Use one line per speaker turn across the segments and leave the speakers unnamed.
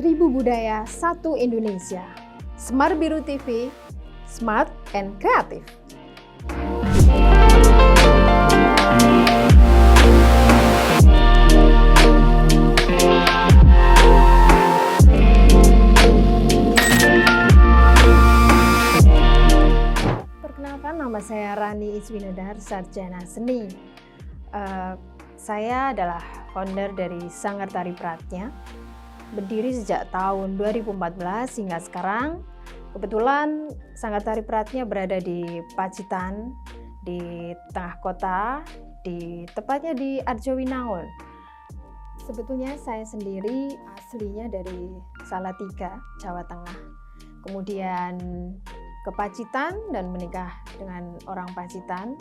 1000 budaya, satu Indonesia. Semar Biru TV, smart and kreatif. Perkenalkan, nama saya Rani Iswinedar, sarjana seni. Saya adalah founder dari Sanggar Tari Pratnya. Berdiri sejak tahun 2014 hingga sekarang. Kebetulan Sanggar Tari Pratnya berada di Pacitan, di tengah kota, tepatnya di Arjowinangun. Sebetulnya saya sendiri aslinya dari Salatiga, Jawa Tengah. Kemudian ke Pacitan dan menikah dengan orang Pacitan.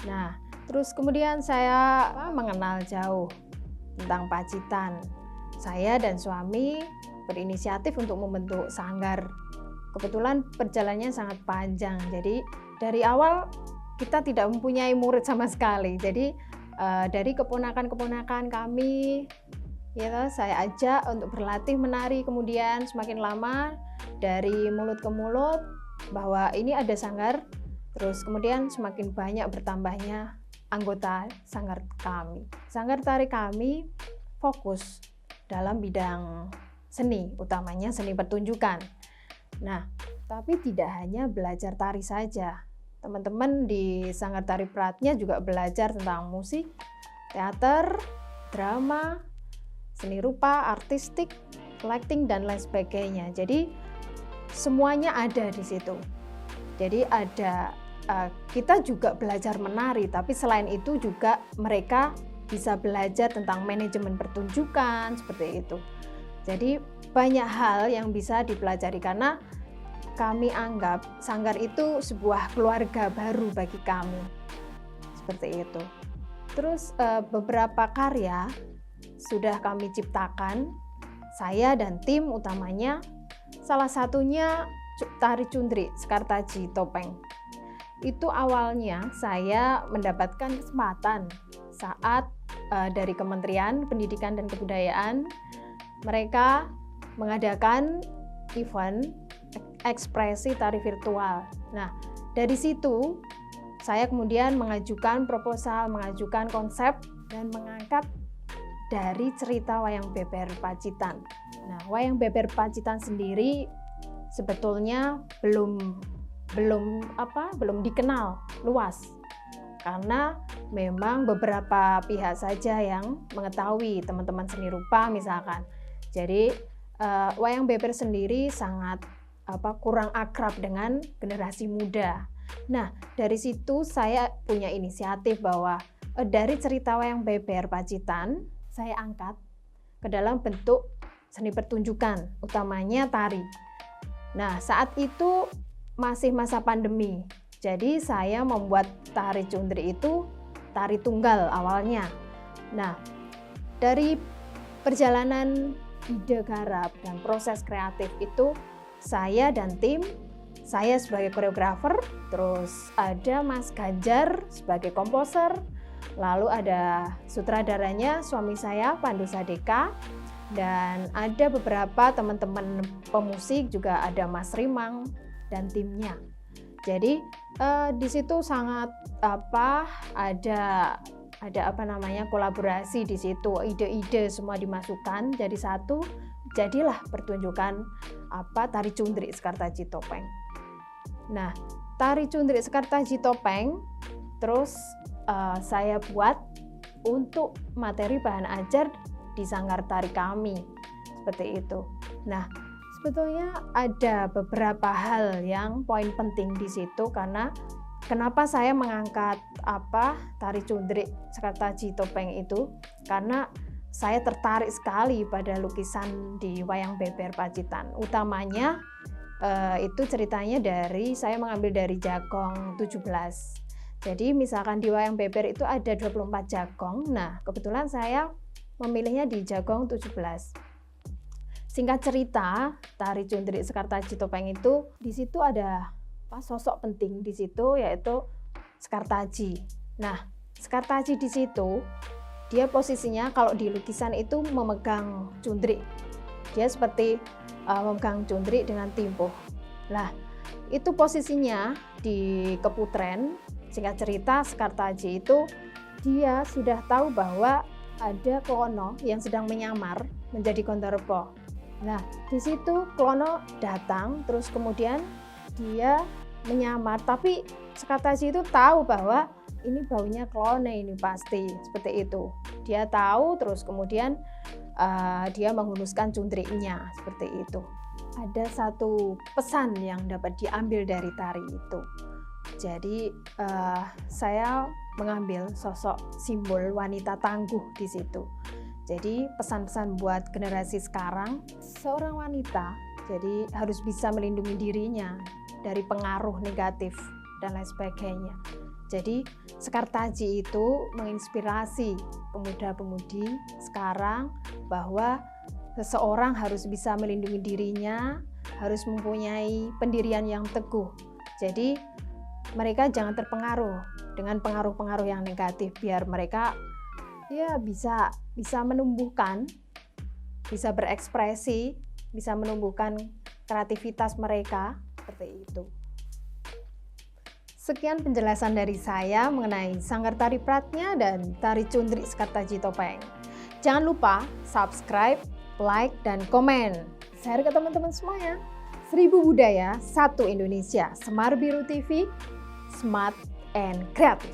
Nah, terus kemudian saya mengenal jauh tentang Pacitan. Saya dan suami berinisiatif untuk membentuk sanggar. Kebetulan perjalanannya sangat panjang, jadi dari awal kita tidak mempunyai murid sama sekali. Jadi dari keponakan-keponakan kami, ya, saya ajak untuk berlatih menari. Kemudian semakin lama dari mulut ke mulut bahwa ini ada sanggar, terus kemudian semakin banyak bertambahnya anggota sanggar kami. Sanggar tari kami fokus dalam bidang seni, utamanya seni pertunjukan. Nah, tapi tidak hanya belajar tari saja. Teman-teman di Sanggar Tari Pratnya juga belajar tentang musik, teater, drama, seni rupa, artistik, lighting, dan lain sebagainya. Jadi semuanya ada di situ. Jadi kita juga belajar menari, tapi selain itu juga mereka bisa belajar tentang manajemen pertunjukan, seperti itu. Jadi banyak hal yang bisa dipelajari karena kami anggap sanggar itu sebuah keluarga baru bagi kami, seperti itu. Terus beberapa karya sudah kami ciptakan, saya dan tim utamanya. Salah satunya tari cundri Sekartaji Topeng. Itu awalnya saya mendapatkan kesempatan saat dari Kementerian Pendidikan dan Kebudayaan, mereka mengadakan event ekspresi tari virtual. Nah, dari situ saya kemudian mengajukan proposal, mengajukan konsep, dan mengangkat dari cerita Wayang Beber Pacitan. Nah, Wayang Beber Pacitan sendiri sebetulnya belum dikenal luas, karena memang beberapa pihak saja yang mengetahui, teman-teman seni rupa misalkan. Jadi Wayang Beber sendiri sangat kurang akrab dengan generasi muda. Nah, dari situ saya punya inisiatif bahwa dari cerita Wayang Beber Pacitan saya angkat ke dalam bentuk seni pertunjukan, utamanya tari. Nah, saat itu masih masa pandemi. Jadi saya membuat tari cundri itu tari tunggal awalnya. Nah, dari perjalanan ide garap dan proses kreatif itu saya dan tim, saya sebagai koreografer, terus ada Mas Ganjar sebagai komposer, lalu ada sutradaranya suami saya Pandu Sadeka, dan ada beberapa teman-teman pemusik, juga ada Mas Rimang dan timnya. Jadi di situ sangat ada kolaborasi di situ, ide-ide semua dimasukkan jadi satu, jadilah pertunjukan tari cundri Sekartaji Topeng. Nah, tari cundri Sekartaji Topeng terus saya buat untuk materi bahan ajar di sanggar tari kami, seperti itu. Nah, sebetulnya ada beberapa hal yang poin penting di situ, karena kenapa saya mengangkat tari cundri Sekartaji Topeng itu, karena saya tertarik sekali pada lukisan di Wayang Beber Pacitan. Utamanya itu ceritanya saya mengambil dari Jagong 17. Jadi misalkan di Wayang Beber itu ada 24 jagong. Nah, kebetulan saya memilihnya di Jagong 17. Singkat cerita, tari cundri Sekartaji Topeng itu di situ ada sosok penting di situ, yaitu Sekartaji. Nah, Sekartaji di situ dia posisinya kalau di lukisan itu memegang cundri. Dia seperti memegang cundrik dengan timpuh. Nah, itu posisinya di Keputren. Singkat cerita, Sekartaji itu dia sudah tahu bahwa ada Klono yang sedang menyamar menjadi Gondarpa. Nah, di situ Klono datang, terus kemudian dia menyamar, tapi Sekartaji itu tahu bahwa ini baunya Klone ini pasti, seperti itu. Dia tahu, terus kemudian dia menghunuskan cundriknya, seperti itu. Ada satu pesan yang dapat diambil dari tari itu. Jadi saya mengambil sosok simbol wanita tangguh di situ. Jadi pesan-pesan buat generasi sekarang, seorang wanita jadi harus bisa melindungi dirinya dari pengaruh negatif dan lain sebagainya. Jadi Sekartaji itu menginspirasi pemuda-pemudi sekarang bahwa seseorang harus bisa melindungi dirinya, harus mempunyai pendirian yang teguh. Jadi mereka jangan terpengaruh dengan pengaruh-pengaruh yang negatif, biar mereka ya bisa menumbuhkan, bisa berekspresi, bisa menumbuhkan kreativitas mereka, seperti itu. Sekian penjelasan dari saya mengenai Sanggar Tari Pratnya dan Tari Cundrik Sekartaji Topeng. Jangan lupa subscribe, like, dan komen. Share ke teman-teman semuanya. 1000 budaya, 1 Indonesia. Semar Biru TV, smart and creative.